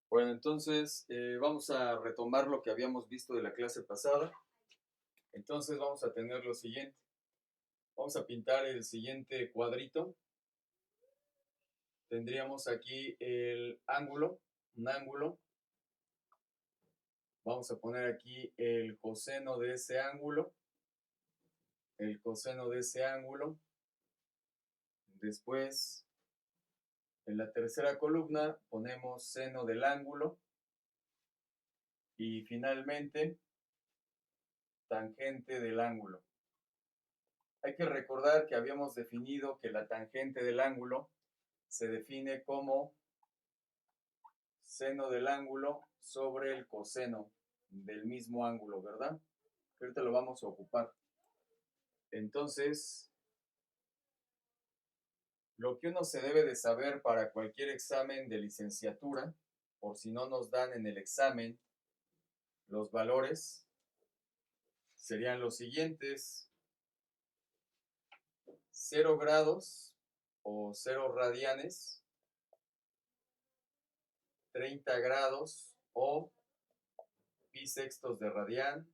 Bueno, entonces vamos a retomar lo que habíamos visto de la clase pasada. Entonces vamos a tener lo siguiente. Vamos a pintar el siguiente cuadrito. Tendríamos aquí el ángulo, un ángulo. Vamos a poner aquí el coseno de ese ángulo. El coseno de ese ángulo. Después, en la tercera columna, ponemos seno del ángulo. Y finalmente, tangente del ángulo. Hay que recordar que habíamos definido que la tangente del ángulo se define como seno del ángulo sobre el coseno del mismo ángulo, ¿verdad? Ahorita lo vamos a ocupar. Entonces, lo que uno se debe de saber para cualquier examen de licenciatura, por si no nos dan en el examen los valores, serían los siguientes: 0 grados o 0 radianes, 30 grados o pi sextos de radian,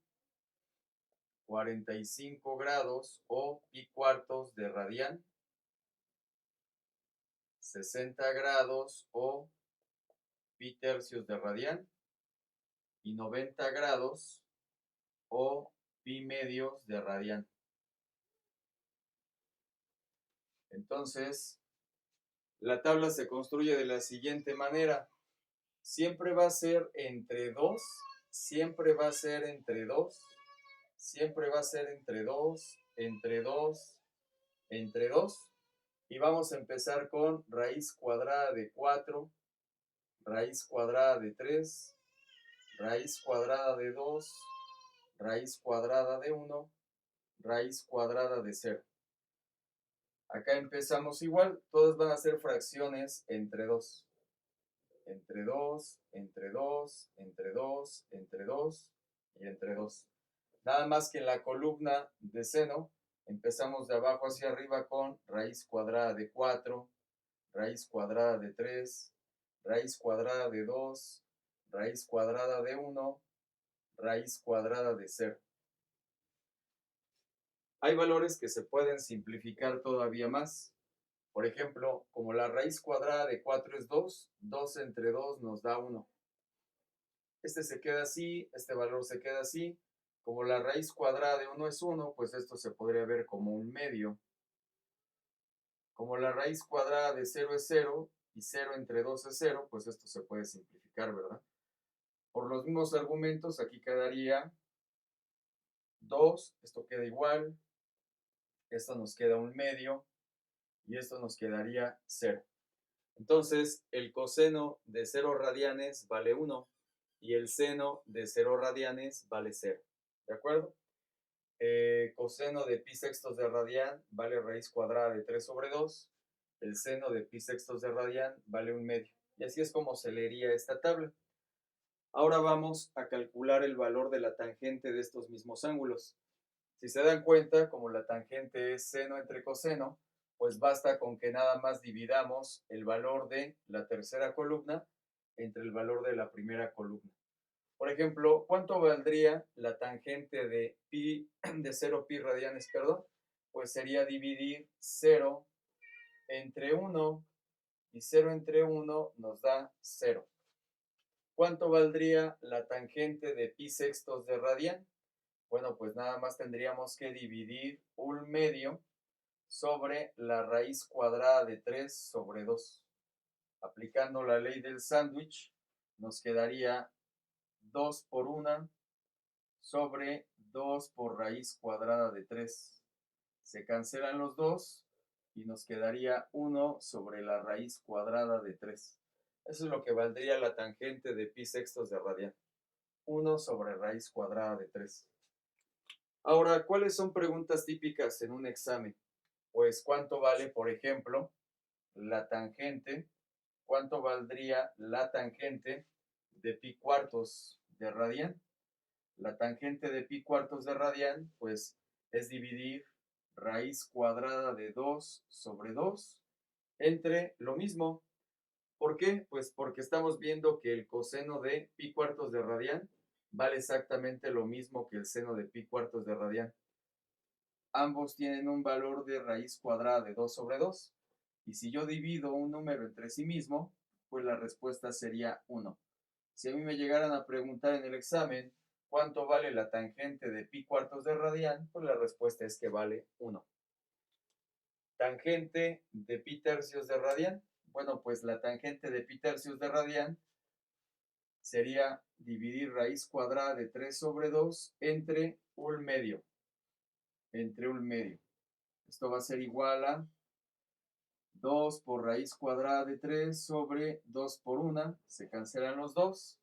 45 grados o pi cuartos de radian, 60 grados o pi tercios de radian y 90 grados o pi medios de radian. Entonces, la tabla se construye de la siguiente manera. Siempre va a ser entre 2, siempre va a ser entre 2, siempre va a ser entre 2, entre 2, entre 2. Y vamos a empezar con raíz cuadrada de 4, raíz cuadrada de 3, raíz cuadrada de 2, raíz cuadrada de 1, raíz cuadrada de 0. Acá empezamos igual, todas van a ser fracciones entre 2. Entre 2, entre 2, entre 2, entre 2 y entre 2. Nada más que en la columna de seno empezamos de abajo hacia arriba con raíz cuadrada de 4, raíz cuadrada de 3, raíz cuadrada de 2, raíz cuadrada de 1, raíz cuadrada de 0. Hay valores que se pueden simplificar todavía más. Por ejemplo, como la raíz cuadrada de 4 es 2, 2 entre 2 nos da 1. Este se queda así, este valor se queda así. Como la raíz cuadrada de 1 es 1, pues esto se podría ver como un medio. Como la raíz cuadrada de 0 es 0 y 0 entre 2 es 0, pues esto se puede simplificar, ¿verdad? Por los mismos argumentos, aquí quedaría 2, esto queda igual, esto nos queda un medio y esto nos quedaría 0. Entonces, el coseno de 0 radianes vale 1 y el seno de 0 radianes vale 0. ¿De acuerdo? Coseno de pi sextos de radian vale raíz cuadrada de 3 sobre 2. El seno de pi sextos de radian vale un medio. Y así es como se leería esta tabla. Ahora vamos a calcular el valor de la tangente de estos mismos ángulos. Si se dan cuenta, como la tangente es seno entre coseno, pues basta con que nada más dividamos el valor de la tercera columna entre el valor de la primera columna. Por ejemplo, ¿cuánto valdría la tangente de pi de 0 pi radianes, perdón? Pues sería dividir 0 entre 1 y 0 entre 1 nos da 0. ¿Cuánto valdría la tangente de pi sextos de radian? Bueno, pues nada más tendríamos que dividir un medio sobre la raíz cuadrada de 3 sobre 2. Aplicando la ley del sándwich, nos quedaría 2 por 1 sobre 2 por raíz cuadrada de 3. Se cancelan los 2 y nos quedaría 1 sobre la raíz cuadrada de 3. Eso es lo que valdría la tangente de pi sextos de radian. 1 sobre raíz cuadrada de 3. Ahora, ¿cuáles son preguntas típicas en un examen? Pues, ¿cuánto vale, por ejemplo, la tangente? ¿Cuánto valdría la tangente de pi cuartos de radian? La tangente de pi cuartos de radian, pues, es dividir raíz cuadrada de 2 sobre 2 entre lo mismo. ¿Por qué? Pues porque estamos viendo que el coseno de pi cuartos de radian vale exactamente lo mismo que el seno de pi cuartos de radian. Ambos tienen un valor de raíz cuadrada de 2 sobre 2. Y si yo divido un número entre sí mismo, pues la respuesta sería 1. Si a mí me llegaran a preguntar en el examen cuánto vale la tangente de pi cuartos de radian, pues la respuesta es que vale 1. Tangente de pi tercios de radian. Bueno, pues la tangente de pi tercios de radian sería dividir raíz cuadrada de 3 sobre 2 entre un medio. Entre un medio. Esto va a ser igual a 2 por raíz cuadrada de 3 sobre 2 por 1. Se cancelan los 2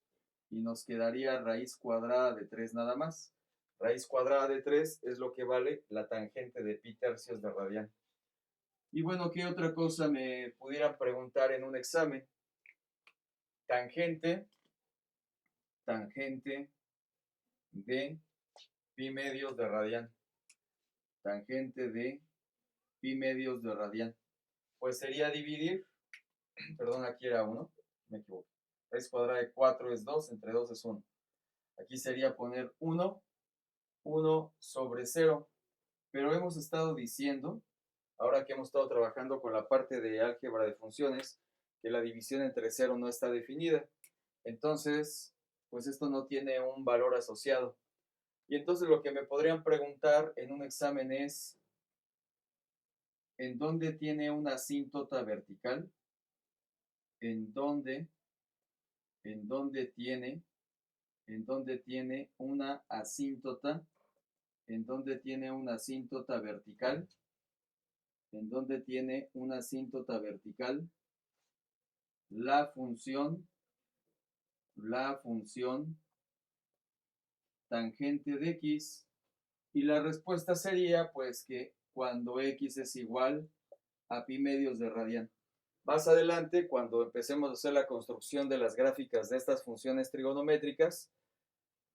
y nos quedaría raíz cuadrada de 3 nada más. Raíz cuadrada de 3 es lo que vale la tangente de pi tercios de radian. Y bueno, ¿qué otra cosa me pudieran preguntar en un examen? Tangente de pi medios de radian. Tangente de pi medios de radian. Pues sería dividir, perdón, aquí era 1, me equivoco. Raíz cuadrada de 4 es 2, entre 2 es 1. Aquí sería poner 1 sobre 0. Pero hemos estado diciendo, ahora que hemos estado trabajando con la parte de álgebra de funciones, que la división entre 0 no está definida. Entonces, pues esto no tiene un valor asociado. Y entonces lo que me podrían preguntar en un examen es, ¿en dónde tiene una asíntota vertical? ¿En dónde tiene una asíntota? ¿En dónde tiene una asíntota vertical? ¿En dónde tiene una asíntota vertical? La función tangente de x. Y la respuesta sería pues que cuando x es igual a pi medios de radian. Más adelante, cuando empecemos a hacer la construcción de las gráficas de estas funciones trigonométricas,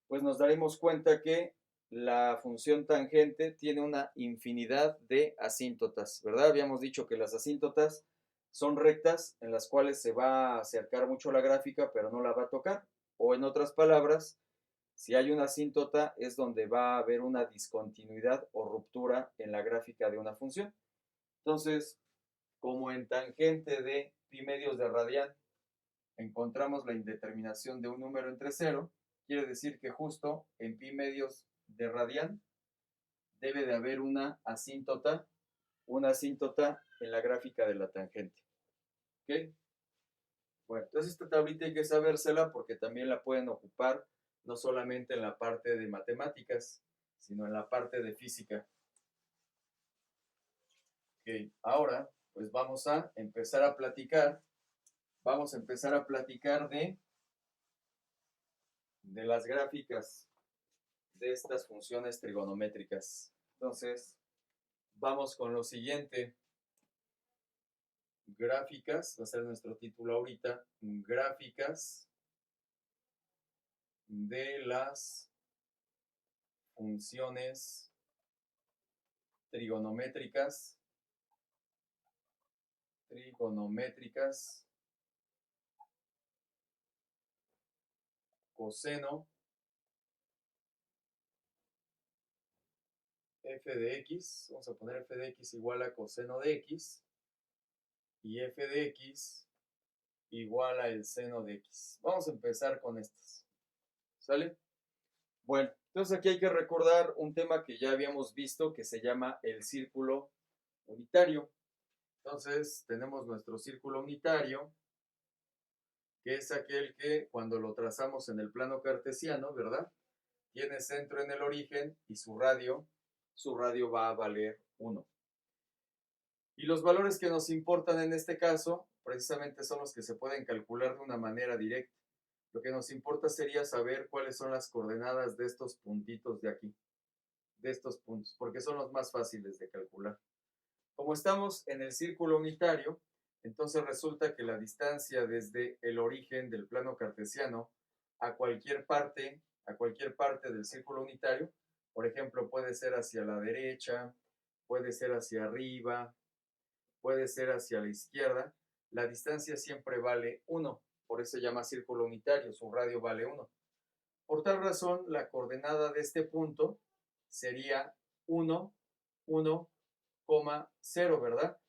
pues nos daremos cuenta que la función tangente tiene una infinidad de asíntotas, ¿verdad? Habíamos dicho que las asíntotas son rectas en las cuales se va a acercar mucho la gráfica, pero no la va a tocar. O en otras palabras, si hay una asíntota es donde va a haber una discontinuidad o ruptura en la gráfica de una función. Entonces, como en tangente de pi medios de radian encontramos la indeterminación de un número entre 0, quiere decir que justo en pi medios de radian debe de haber una asíntota en la gráfica de la tangente. ¿Ok? Bueno, entonces esta tablita hay que sabérsela porque también la pueden ocupar no solamente en la parte de matemáticas, sino en la parte de física. Ok, ahora pues vamos a empezar a platicar de las gráficas de estas funciones trigonométricas. Entonces, vamos con lo siguiente. Gráficas, va a ser nuestro título ahorita, gráficas de las funciones trigonométricas, coseno, f de x, vamos a poner f de x igual a coseno de x, y f de x igual a el seno de x. Vamos a empezar con estas, ¿sale? Bueno, entonces aquí hay que recordar un tema que ya habíamos visto que se llama el círculo unitario. Entonces tenemos nuestro círculo unitario, que es aquel que cuando lo trazamos en el plano cartesiano, ¿verdad? Tiene centro en el origen y su radio va a valer 1. Y los valores que nos importan en este caso, precisamente son los que se pueden calcular de una manera directa. Lo que nos importa sería saber cuáles son las coordenadas de estos puntitos de aquí, de estos puntos, porque son los más fáciles de calcular. Como estamos en el círculo unitario, entonces resulta que la distancia desde el origen del plano cartesiano a cualquier parte del círculo unitario, por ejemplo, puede ser hacia la derecha, puede ser hacia arriba, puede ser hacia la izquierda, la distancia siempre vale 1, por eso se llama círculo unitario, su radio vale 1. Por tal razón, la coordenada de este punto sería 1, 1, 0, ¿verdad?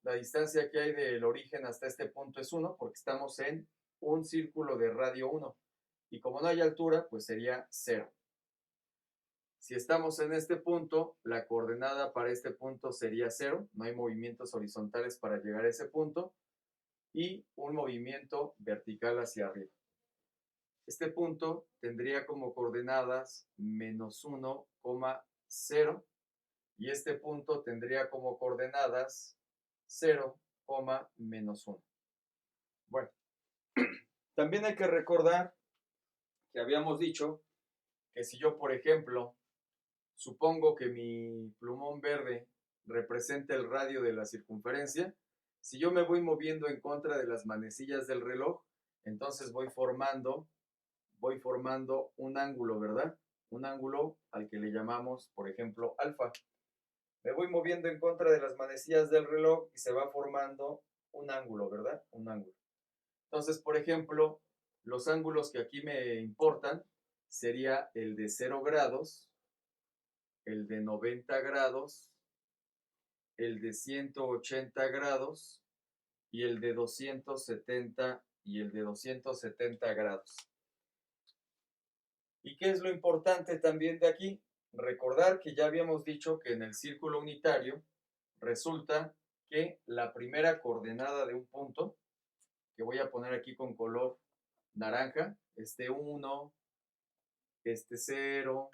La distancia que hay del origen hasta este punto es 1, porque estamos en un círculo de radio 1. Y como no hay altura, pues sería 0. Si estamos en este punto, la coordenada para este punto sería 0. No hay movimientos horizontales para llegar a ese punto. Y un movimiento vertical hacia arriba. Este punto tendría como coordenadas menos 1, 0. Y este punto tendría como coordenadas 0, menos 1. Bueno, también hay que recordar que habíamos dicho que si yo, por ejemplo, supongo que mi plumón verde representa el radio de la circunferencia, si yo me voy moviendo en contra de las manecillas del reloj, entonces voy formando un ángulo, ¿verdad? Un ángulo al que le llamamos, por ejemplo, alfa. Me voy moviendo en contra de las manecillas del reloj y se va formando un ángulo, ¿verdad? Un ángulo. Entonces, por ejemplo, los ángulos que aquí me importan sería el de 0 grados, el de 90 grados, el de 180 grados y el de 270 grados. ¿Y qué es lo importante también de aquí? Recordar que ya habíamos dicho que en el círculo unitario resulta que la primera coordenada de un punto, que voy a poner aquí con color naranja, este 1, este 0,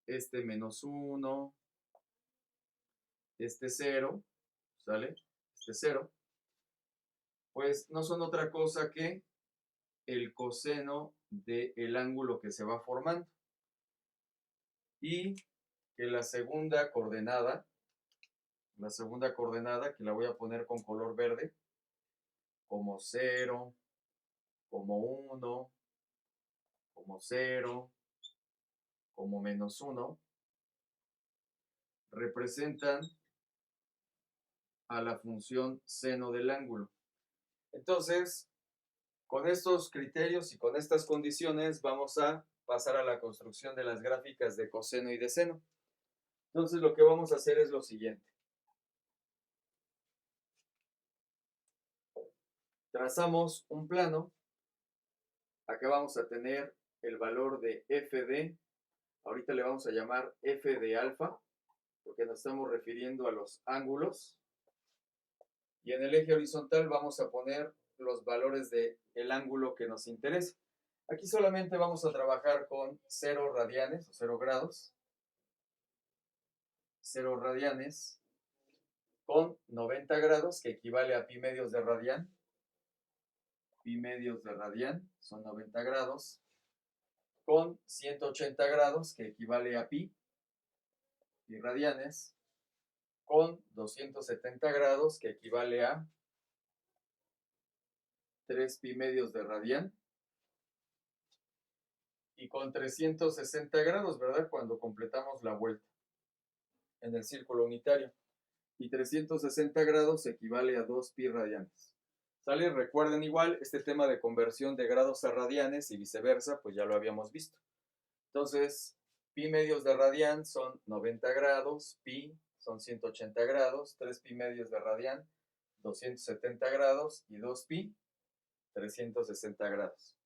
este menos 1, este 0, ¿sale? Este 0, pues no son otra cosa que el coseno del ángulo que se va formando. Y que la segunda coordenada, que la voy a poner con color verde, como 0, como 1, como 0, como menos 1, representan a la función seno del ángulo. Entonces, con estos criterios y con estas condiciones vamos a pasar a la construcción de las gráficas de coseno y de seno. Entonces, lo que vamos a hacer es lo siguiente. Trazamos un plano. Acá vamos a tener el valor de FD. Ahorita le vamos a llamar F de alfa, porque nos estamos refiriendo a los ángulos. Y en el eje horizontal vamos a poner los valores del ángulo que nos interesa. Aquí solamente vamos a trabajar con 0 radianes o 0 grados. 0 radianes con 90 grados, que equivale a pi medios de radian. Pi medios de radian son 90 grados. Con 180 grados, que equivale a pi radianes. Con 270 grados, que equivale a 3 pi medios de radian. Y con 360 grados, ¿verdad? Cuando completamos la vuelta en el círculo unitario. Y 360 grados equivale a 2 pi radianes. ¿Sale? Recuerden igual, este tema de conversión de grados a radianes y viceversa, pues ya lo habíamos visto. Entonces, pi medios de radian son 90 grados, pi son 180 grados, 3 pi medios de radian, 270 grados y 2 pi, 360 grados.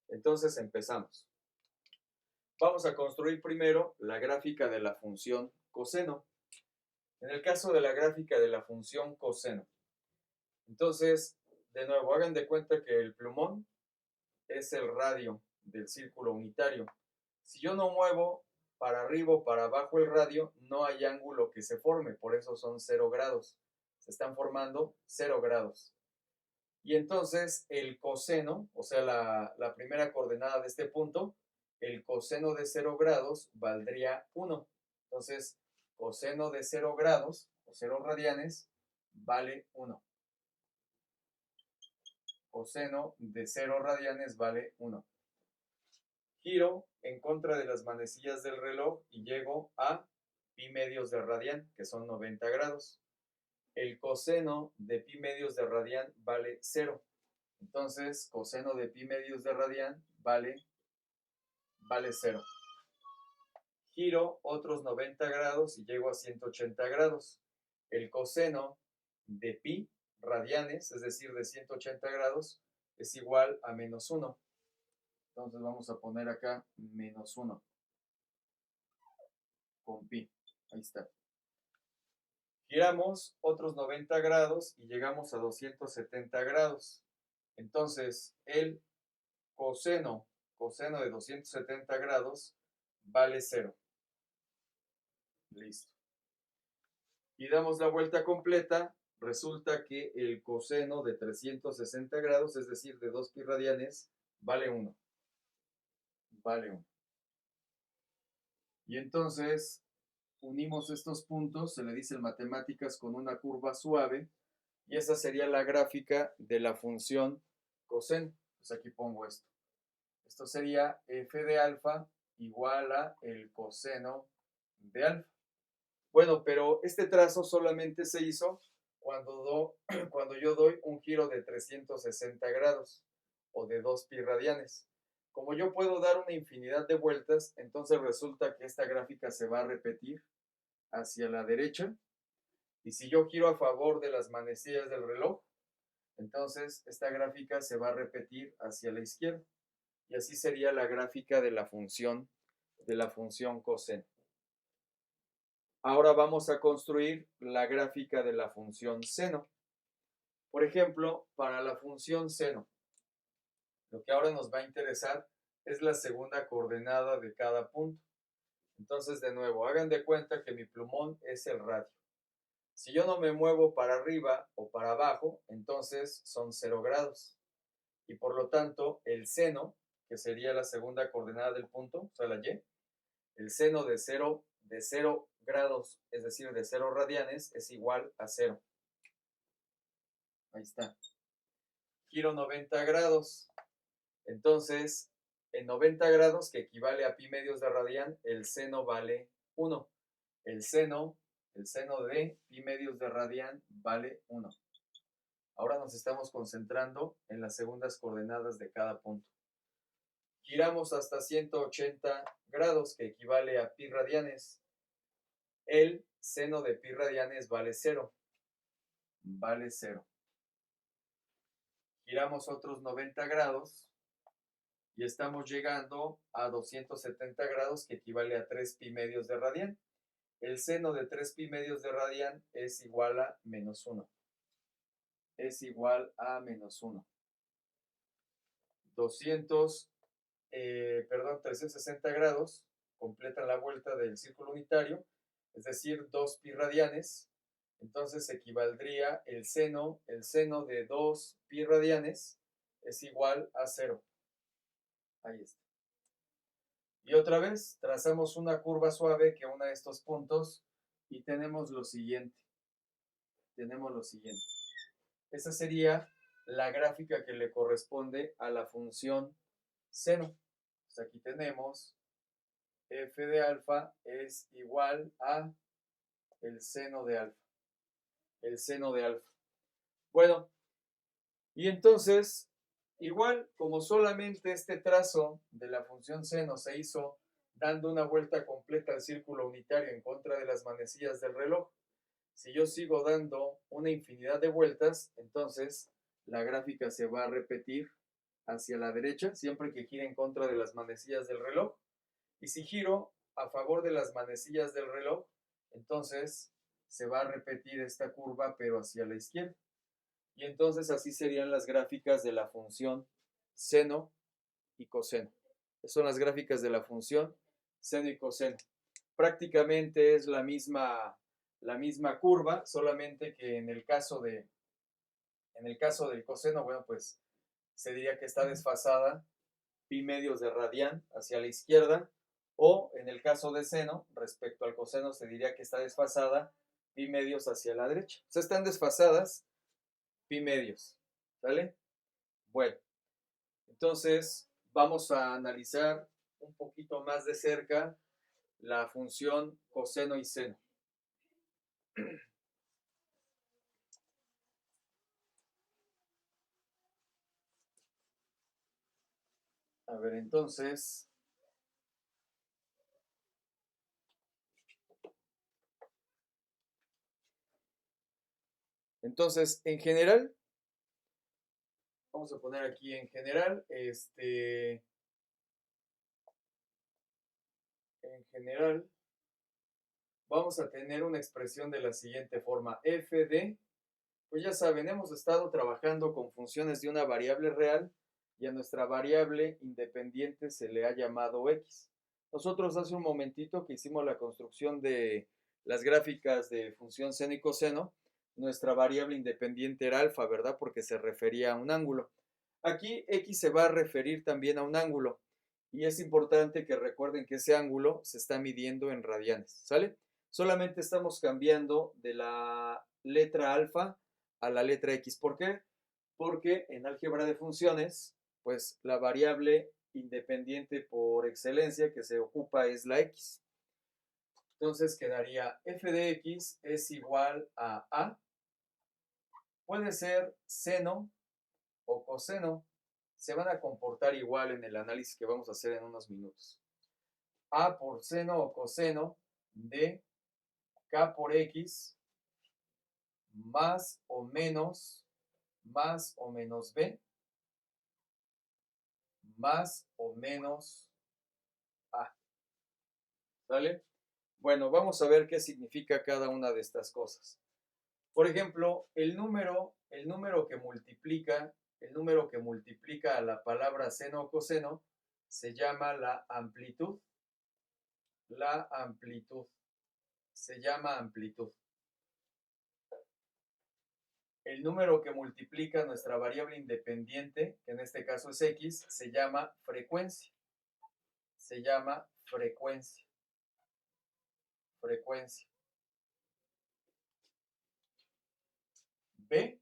Entonces empezamos. Vamos a construir primero la gráfica de la función coseno. En el caso de la gráfica de la función coseno, entonces, de nuevo, hagan de cuenta que el plumón es el radio del círculo unitario. Si yo no muevo para arriba o para abajo el radio, no hay ángulo que se forme, por eso son 0 grados. Se están formando 0 grados. Y entonces el coseno, o sea, la primera coordenada de este punto, el coseno de 0 grados valdría 1. Entonces, coseno de 0 grados o 0 radianes vale 1. Coseno de 0 radianes vale 1. Giro en contra de las manecillas del reloj y llego a pi medios de radián, que son 90 grados. El coseno de pi medios de radián vale 0. Entonces, coseno de pi medios de radián vale 0. Giro otros 90 grados y llego a 180 grados. El coseno de pi radianes, es decir, de 180 grados, es igual a menos 1. Entonces vamos a poner acá menos 1 con pi. Ahí está. Giramos otros 90 grados y llegamos a 270 grados. Entonces, el coseno de 270 grados vale 0. Listo. Y damos la vuelta completa. Resulta que el coseno de 360 grados, es decir, de 2 pi radianes, vale 1. Vale 1. Y entonces unimos estos puntos, se le dice en matemáticas con una curva suave, y esa sería la gráfica de la función coseno. Pues aquí pongo esto. Esto sería f de alfa igual a el coseno de alfa. Bueno, pero este trazo solamente se hizo cuando yo doy un giro de 360 grados o de 2 pi radianes. Como yo puedo dar una infinidad de vueltas, entonces resulta que esta gráfica se va a repetir hacia la derecha. Y si yo giro a favor de las manecillas del reloj, entonces esta gráfica se va a repetir hacia la izquierda. Y así sería la gráfica de la función coseno. Ahora vamos a construir la gráfica de la función seno. Por ejemplo, para la función seno, lo que ahora nos va a interesar es la segunda coordenada de cada punto. Entonces, de nuevo, hagan de cuenta que mi plumón es el radio. Si yo no me muevo para arriba o para abajo, entonces son 0 grados. Y por lo tanto, el seno, que sería la segunda coordenada del punto, o sea, la y, el seno de 0 grados, es decir, de 0 radianes, es igual a 0. Ahí está. Giro 90 grados. Entonces, en 90 grados, que equivale a pi medios de radián, el seno vale 1. El seno de pi medios de radián vale 1. Ahora nos estamos concentrando en las segundas coordenadas de cada punto. Giramos hasta 180 grados, que equivale a pi radianes. El seno de pi radianes vale 0. Vale 0. Giramos otros 90 grados y estamos llegando a 270 grados, que equivale a 3 pi medios de radián. El seno de 3 pi medios de radián es igual a menos 1. Es igual a menos 1. 360 grados completan la vuelta del círculo unitario, es decir, 2 pi radianes. Entonces equivaldría el seno de 2 pi radianes es igual a 0. Ahí está. Y otra vez trazamos una curva suave que una de estos puntos y tenemos lo siguiente. Esa sería la gráfica que le corresponde a la función seno. Pues aquí tenemos f de alfa es igual a el seno de alfa. El seno de alfa. Bueno, y entonces, igual como solamente este trazo de la función seno se hizo dando una vuelta completa al círculo unitario en contra de las manecillas del reloj, si yo sigo dando una infinidad de vueltas, entonces la gráfica se va a repetir hacia la derecha siempre que gire en contra de las manecillas del reloj. Y si giro a favor de las manecillas del reloj, entonces se va a repetir esta curva pero hacia la izquierda. Y entonces así serían las gráficas de la función seno y coseno. Estas son las gráficas de la función seno y coseno. Prácticamente es la misma curva, solamente que en el caso del coseno, bueno, pues se diría que está desfasada pi medios de radián hacia la izquierda, o en el caso de seno, respecto al coseno se diría que está desfasada pi medios hacia la derecha. O sea, están desfasadas pi medios, ¿vale? Bueno, entonces vamos a analizar un poquito más de cerca la función coseno y seno. A ver, entonces, en general, vamos a poner aquí en general, vamos a tener una expresión de la siguiente forma, f de, pues ya saben, hemos estado trabajando con funciones de una variable real y a nuestra variable independiente se le ha llamado x. Nosotros hace un momentito que hicimos la construcción de las gráficas de función seno y coseno, nuestra variable independiente era alfa, ¿verdad? Porque se refería a un ángulo. Aquí x se va a referir también a un ángulo y es importante que recuerden que ese ángulo se está midiendo en radianes, ¿sale? Solamente estamos cambiando de la letra alfa a la letra x. ¿Por qué? Porque en álgebra de funciones, pues la variable independiente por excelencia que se ocupa es la x. Entonces quedaría f de x es igual a a. Puede ser seno o coseno. Se van a comportar igual en el análisis que vamos a hacer en unos minutos. A por seno o coseno de k por x más o menos b más o menos a. ¿Sale? Bueno, vamos a ver qué significa cada una de estas cosas. Por ejemplo, el número que multiplica a la palabra seno o coseno se llama la amplitud. La amplitud se llama amplitud. El número que multiplica nuestra variable independiente, que en este caso es x, se llama frecuencia. Se llama frecuencia. Frecuencia. B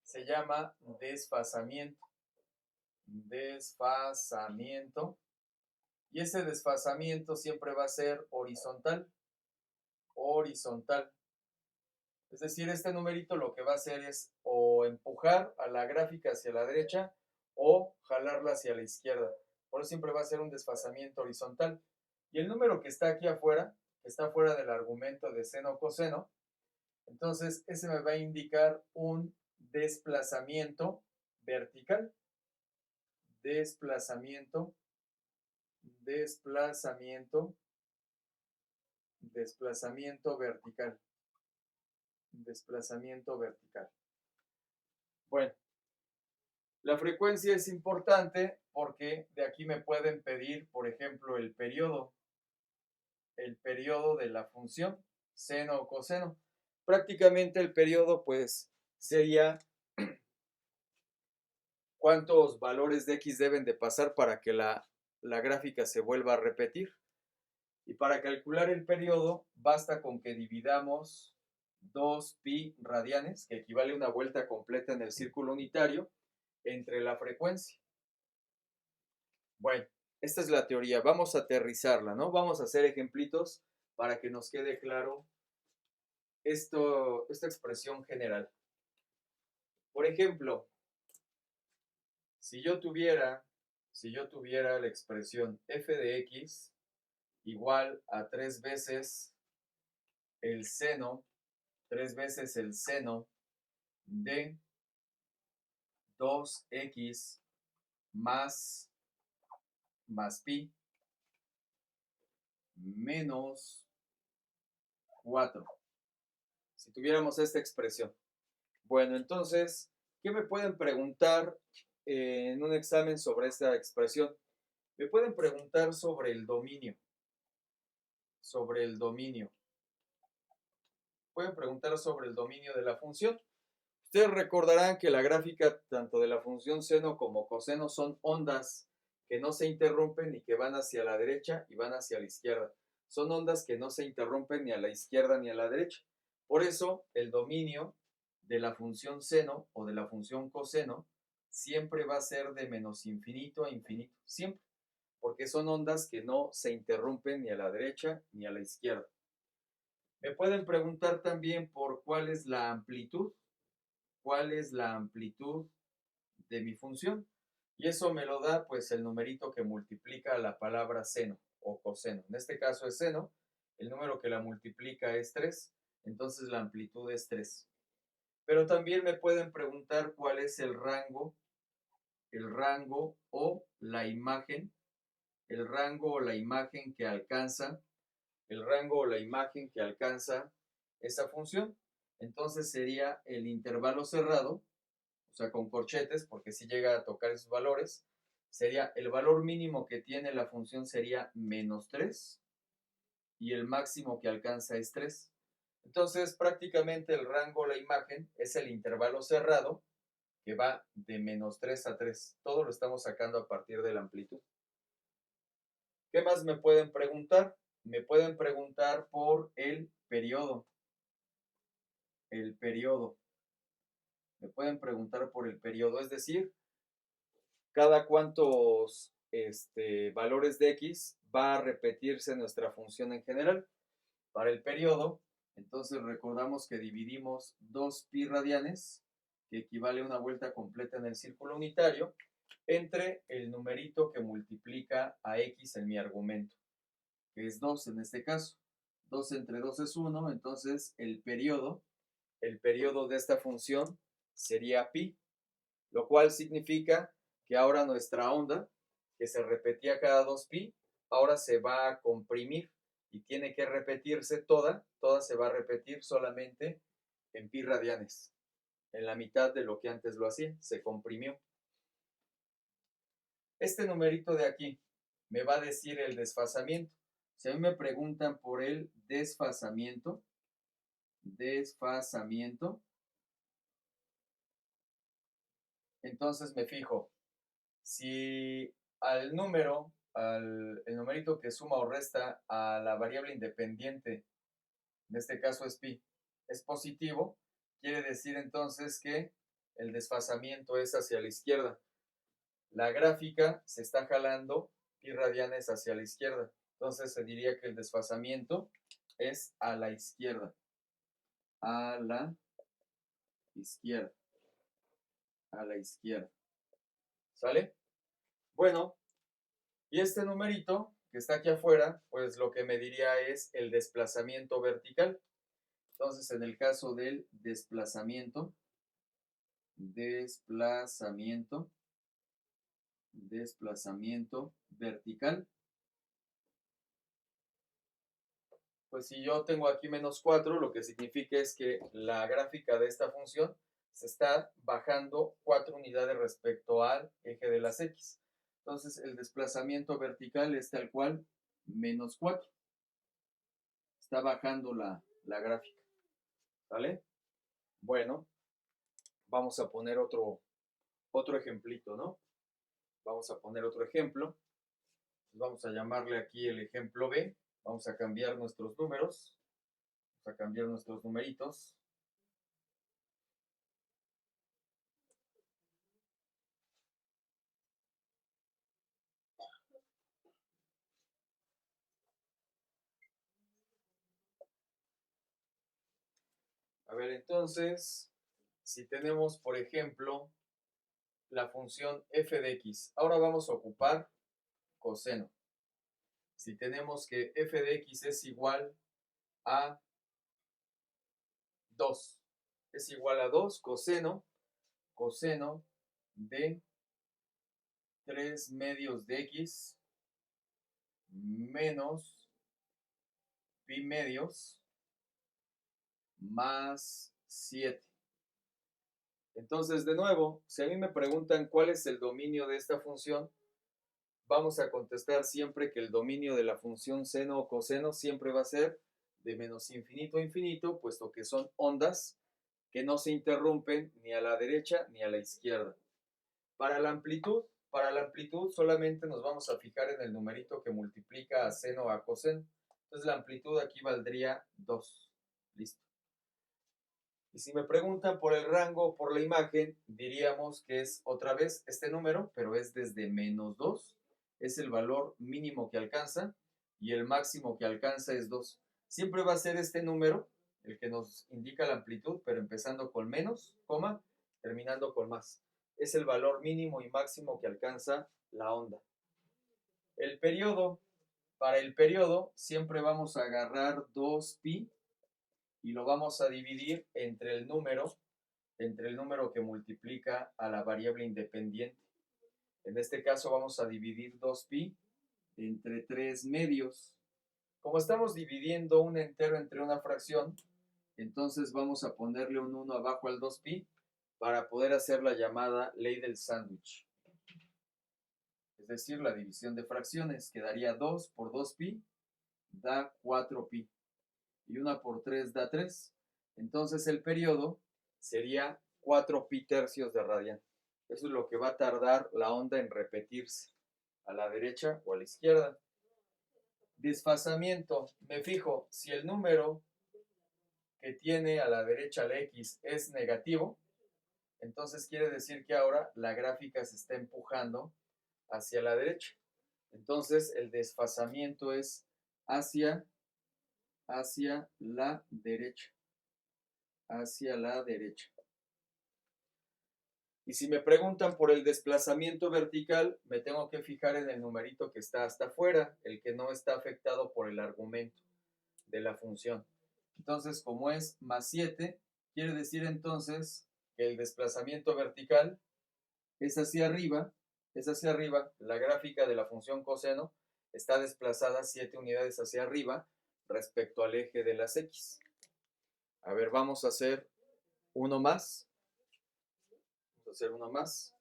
se llama desfasamiento. Desfasamiento. Y ese desfasamiento siempre va a ser horizontal. Horizontal. Es decir, este numerito lo que va a hacer es o empujar a la gráfica hacia la derecha o jalarla hacia la izquierda. Por eso siempre va a ser un desfasamiento horizontal. Y el número que está aquí afuera, que está fuera del argumento de seno o coseno, entonces ese me va a indicar un desplazamiento vertical. Desplazamiento vertical. Desplazamiento vertical. Bueno, la frecuencia es importante porque de aquí me pueden pedir, por ejemplo, el periodo de la función seno o coseno. Prácticamente el periodo, pues, sería cuántos valores de x deben de pasar para que la gráfica se vuelva a repetir. Y para calcular el periodo, basta con que dividamos 2pi radianes, que equivale a una vuelta completa en el círculo unitario, entre la frecuencia. Bueno, esta es la teoría. Vamos a aterrizarla, ¿no? Vamos a hacer ejemplitos para que nos quede claro esta expresión general. Por ejemplo, si yo tuviera la expresión f de x igual a 3 veces el seno de 2x más pi menos 4. Si tuviéramos esta expresión. Bueno, entonces, ¿qué me pueden preguntar en un examen sobre esta expresión? Me pueden preguntar sobre el dominio. Sobre el dominio. Pueden preguntar sobre el dominio de la función. Ustedes recordarán que la gráfica tanto de la función seno como coseno son ondas que no se interrumpen y que van hacia la derecha y van hacia la izquierda. Son ondas que no se interrumpen ni a la izquierda ni a la derecha. Por eso, el dominio de la función seno o de la función coseno siempre va a ser de menos infinito a infinito, siempre, porque son ondas que no se interrumpen ni a la derecha ni a la izquierda. Me pueden preguntar también por cuál es la amplitud de mi función. Y eso me lo da pues el numerito que multiplica la palabra seno o coseno. En este caso es seno, el número que la multiplica es 3, entonces la amplitud es 3. Pero también me pueden preguntar cuál es el rango o la imagen, el rango o la imagen que alcanza, esa función. Entonces sería el intervalo cerrado, o sea, con corchetes, porque si llega a tocar esos valores, sería el valor mínimo que tiene la función sería menos 3 y el máximo que alcanza es 3. Entonces, prácticamente el rango o la imagen es el intervalo cerrado que va de menos 3 a 3. Todo lo estamos sacando a partir de la amplitud. ¿Qué más me pueden preguntar? Me pueden preguntar por el periodo. El periodo. Me pueden preguntar por el periodo, es decir, cada cuántos valores de x va a repetirse nuestra función en general. Para el periodo, entonces recordamos que dividimos 2pi radianes, que equivale a una vuelta completa en el círculo unitario, entre el numerito que multiplica a x en mi argumento, que es 2 en este caso. 2 entre 2 es 1, entonces el periodo de esta función sería pi, lo cual significa que ahora nuestra onda, que se repetía cada 2pi, ahora se va a comprimir y tiene que repetirse toda se va a repetir solamente en pi radianes, en la mitad de lo que antes lo hacía, se comprimió. Este numerito de aquí me va a decir el desfasamiento. Si a mí me preguntan por el desfasamiento, entonces me fijo, si al número, el numerito que suma o resta a la variable independiente, en este caso es pi, es positivo, quiere decir entonces que el desfasamiento es hacia la izquierda. La gráfica se está jalando pi radianes hacia la izquierda. Entonces se diría que el desfasamiento es a la izquierda. A la izquierda. A la izquierda. ¿Sale? Bueno, y este numerito que está aquí afuera, pues lo que me diría es el desplazamiento vertical. Entonces, en el caso del desplazamiento vertical, pues si yo tengo aquí menos 4, lo que significa es que la gráfica de esta función se está bajando 4 unidades respecto al eje de las X. Entonces, el desplazamiento vertical es tal cual, menos 4. Está bajando la gráfica. ¿Vale? Bueno, vamos a poner otro ejemplito, ¿no? Vamos a poner otro ejemplo. Vamos a llamarle aquí el ejemplo B. Vamos a cambiar nuestros números. Vamos a cambiar nuestros numeritos. A ver, entonces, si tenemos, por ejemplo, la función f de x, ahora vamos a ocupar coseno. Si tenemos que f de x es igual a 2, coseno de 3 medios de x menos pi medios más 7. Entonces, de nuevo, si a mí me preguntan cuál es el dominio de esta función, vamos a contestar siempre que el dominio de la función seno o coseno siempre va a ser de menos infinito a infinito, puesto que son ondas que no se interrumpen ni a la derecha ni a la izquierda. Para la amplitud solamente nos vamos a fijar en el numerito que multiplica a seno a coseno. Entonces la amplitud aquí valdría 2. Listo. Y si me preguntan por el rango o por la imagen, diríamos que es otra vez este número, pero es desde -2. Es el valor mínimo que alcanza y el máximo que alcanza es 2. Siempre va a ser este número el que nos indica la amplitud, pero empezando con menos, coma, terminando con más. Es el valor mínimo y máximo que alcanza la onda. El periodo, para el periodo siempre vamos a agarrar 2pi y lo vamos a dividir entre el número que multiplica a la variable independiente. En este caso vamos a dividir 2pi entre 3 medios. Como estamos dividiendo un entero entre una fracción, entonces vamos a ponerle un 1 abajo al 2pi para poder hacer la llamada ley del sándwich. Es decir, la división de fracciones. Quedaría 2 por 2pi da 4pi. Y 1 por 3 da 3. Entonces el periodo sería 4pi tercios de radian. Eso es lo que va a tardar la onda en repetirse, a la derecha o a la izquierda. Desfasamiento. Me fijo, si el número que tiene a la derecha la x es negativo, entonces quiere decir que ahora la gráfica se está empujando hacia la derecha. Entonces el desfasamiento es hacia la derecha. Hacia la derecha. Y si me preguntan por el desplazamiento vertical, me tengo que fijar en el numerito que está hasta afuera, el que no está afectado por el argumento de la función. Entonces, como es más 7, quiere decir entonces que el desplazamiento vertical es hacia arriba, la gráfica de la función coseno está desplazada 7 unidades hacia arriba respecto al eje de las x. A ver, vamos a hacer uno más. Vamos a hacer uno más.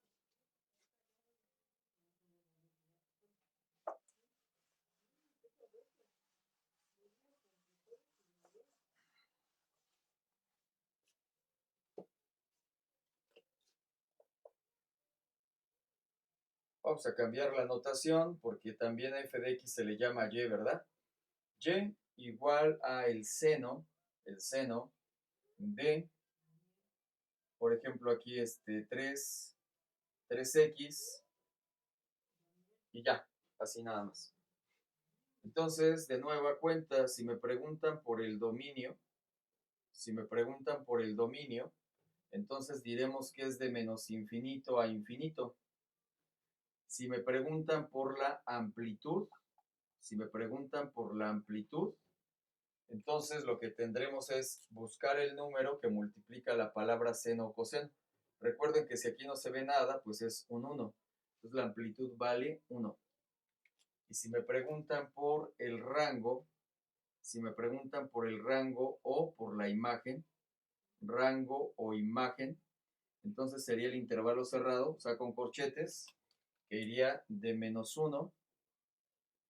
Vamos a cambiar la notación porque también a f de x se le llama y, ¿verdad? Y igual a el seno de, por ejemplo, aquí 3x y ya, así nada más. Entonces, de nueva cuenta, si me preguntan por el dominio, entonces diremos que es de menos infinito a infinito. Si me preguntan por la amplitud, entonces lo que tendremos es buscar el número que multiplica la palabra seno o coseno. Recuerden que si aquí no se ve nada, pues es un 1. Entonces la amplitud vale 1. Y si me preguntan por el rango, o por la imagen, rango o imagen, entonces sería el intervalo cerrado, o sea, con corchetes, que iría de -1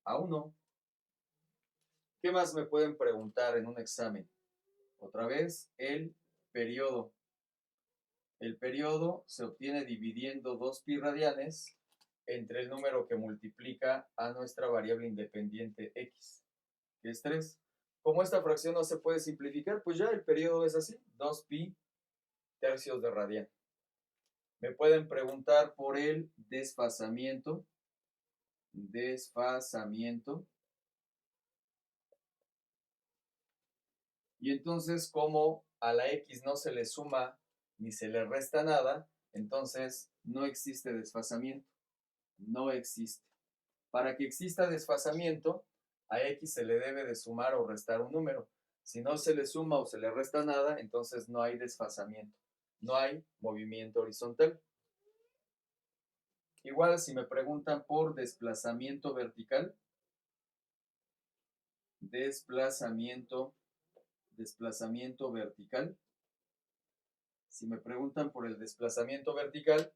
a 1. ¿Qué más me pueden preguntar en un examen? Otra vez, el periodo. El periodo se obtiene dividiendo 2pi radianes entre el número que multiplica a nuestra variable independiente x, que es 3. Como esta fracción no se puede simplificar, pues ya el periodo es así, 2pi tercios de radian. Me pueden preguntar por el desfasamiento. Y entonces, como a la x no se le suma ni se le resta nada, entonces no existe desfasamiento. No existe. Para que exista desfasamiento, a x se le debe de sumar o restar un número. Si no se le suma o se le resta nada, entonces no hay desfasamiento. No hay movimiento horizontal. Igual si me preguntan por desplazamiento vertical, si me preguntan por el desplazamiento vertical,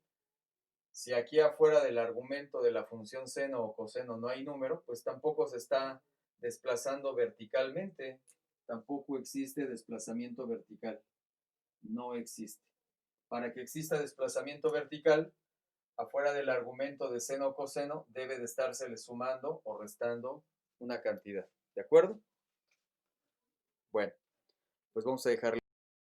si aquí afuera del argumento de la función seno o coseno no hay número, pues tampoco se está desplazando verticalmente, tampoco existe desplazamiento vertical. no existe. Para que exista desplazamiento vertical, afuera del argumento de seno o coseno, debe de estársele sumando o restando una cantidad. ¿De acuerdo? Bueno, pues vamos a dejarle